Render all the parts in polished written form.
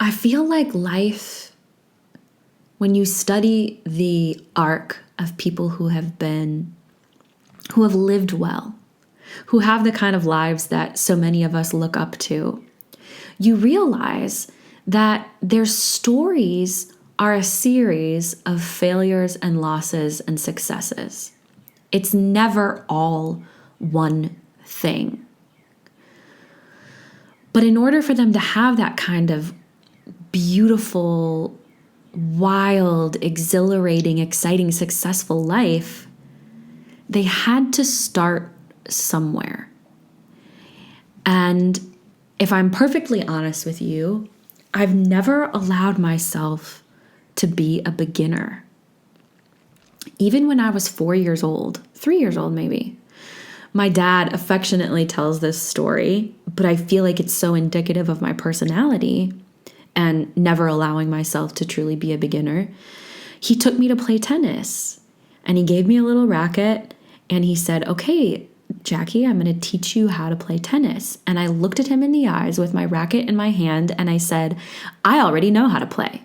I feel like life, when you study the arc of people who have lived well, who have the kind of lives that so many of us look up to, you realize that their stories are a series of failures and losses and successes. It's never all one thing. But in order for them to have that kind of beautiful, wild, exhilarating, exciting, successful life, they had to start somewhere. And if I'm perfectly honest with you, I've never allowed myself to be a beginner. Even when I was 4 years old, 3 years old maybe, my dad affectionately tells this story, but I feel like it's so indicative of my personality and never allowing myself to truly be a beginner. He took me to play tennis and he gave me a little racket and he said, "Okay, Jackie, I'm going to teach you how to play tennis." And I looked at him in the eyes with my racket in my hand and I said, "I already know how to play."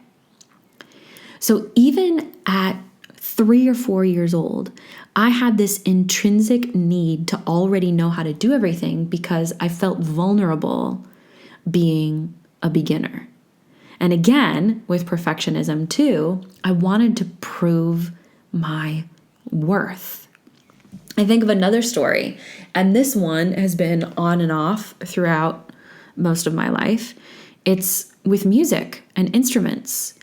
So even at 3 or 4 years old, I had this intrinsic need to already know how to do everything because I felt vulnerable being a beginner. And again, with perfectionism too, I wanted to prove my worth. I think of another story, and this one has been on and off throughout most of my life. It's with music and instruments.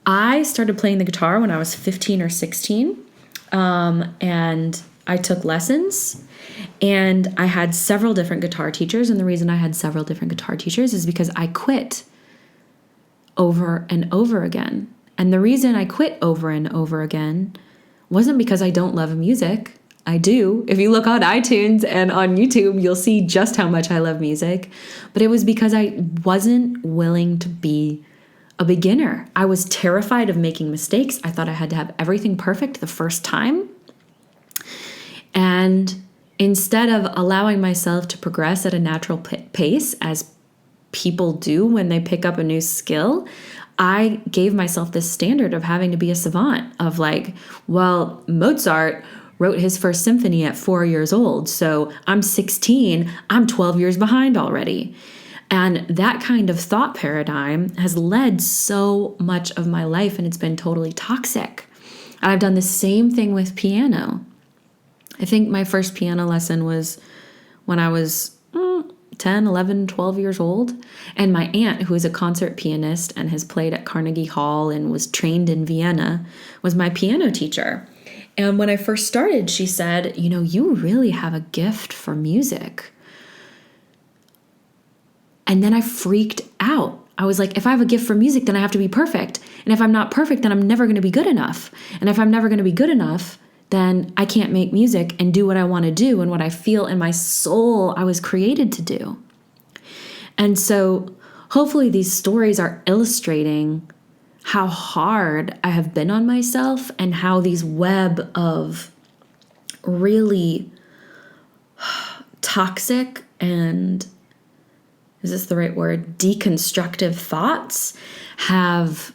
I started playing the guitar when I was 15 or 16, and I took lessons, and I had several different guitar teachers, and the reason I had several different guitar teachers is because I quit over and over again. And the reason I quit over and over again wasn't because I don't love music. I do. If you look on iTunes and on YouTube, you'll see just how much I love music. But it was because I wasn't willing to be a beginner. I was terrified of making mistakes. I thought I had to have everything perfect the first time. And instead of allowing myself to progress at a natural pace, as people do when they pick up a new skill, I gave myself this standard of having to be a savant, of like, well, Mozart wrote his first symphony at 4 years old, so I'm 16, I'm 12 years behind already. And that kind of thought paradigm has led so much of my life, and it's been totally toxic. And I've done the same thing with piano. I think my first piano lesson was when I was 10, 11, 12 years old. And my aunt, who is a concert pianist and has played at Carnegie Hall and was trained in Vienna, was my piano teacher. And when I first started, she said, "You really have a gift for music." And then I freaked out. I was like, if I have a gift for music, then I have to be perfect. And if I'm not perfect, then I'm never going to be good enough. And if I'm never going to be good enough, then I can't make music and do what I want to do and what I feel in my soul I was created to do. And so hopefully these stories are illustrating how hard I have been on myself and how these web of really toxic and, is this the right word, deconstructive thoughts have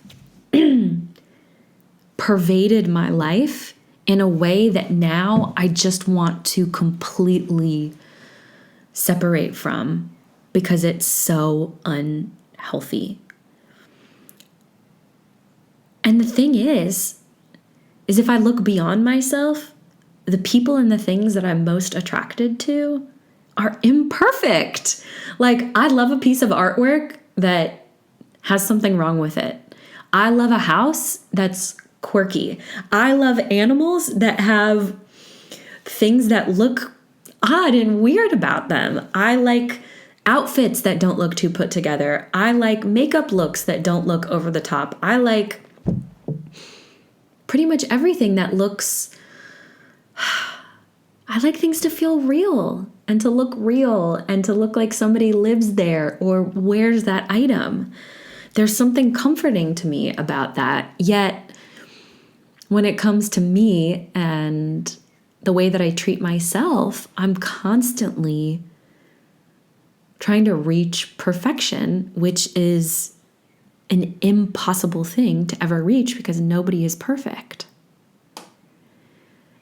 pervaded my life in a way that now I just want to completely separate from because it's so unhealthy. And the thing is if I look beyond myself, the people and the things that I'm most attracted to are imperfect. Like, I love a piece of artwork that has something wrong with it. I love a house that's quirky. I love animals that have things that look odd and weird about them. I like outfits that don't look too put together. I like makeup looks that don't look over the top. I like pretty much everything that looks... I like things to feel real and to look real and to look like somebody lives there or wears that item. There's something comforting to me about that. Yet, when it comes to me and the way that I treat myself, I'm constantly trying to reach perfection, which is an impossible thing to ever reach because nobody is perfect.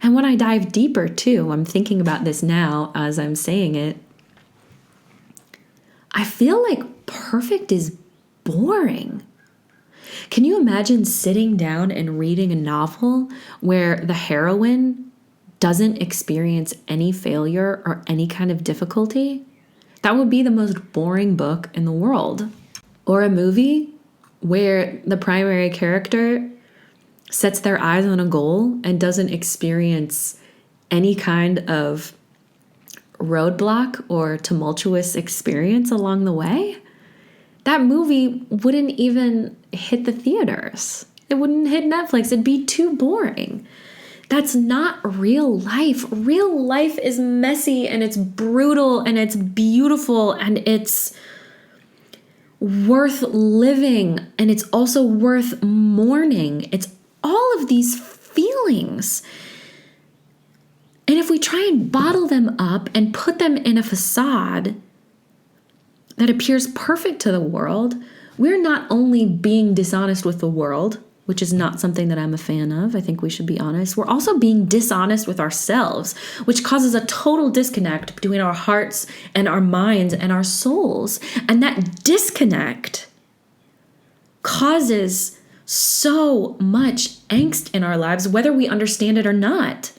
And when I dive deeper too, I'm thinking about this now as I'm saying it, I feel like perfect is boring. Can you imagine sitting down and reading a novel where the heroine doesn't experience any failure or any kind of difficulty? That would be the most boring book in the world. Or a movie where the primary character sets their eyes on a goal and doesn't experience any kind of roadblock or tumultuous experience along the way. That movie wouldn't even hit the theaters. It wouldn't hit Netflix. It'd be too boring. That's not real life. Real life is messy and it's brutal and it's beautiful and it's worth living and it's also worth mourning. It's all of these feelings. And if we try and bottle them up and put them in a facade that appears perfect to the world, we're not only being dishonest with the world, which is not something that I'm a fan of. I think we should be honest. We're also being dishonest with ourselves, which causes a total disconnect between our hearts and our minds and our souls. And that disconnect causes so much angst in our lives, whether we understand it or not.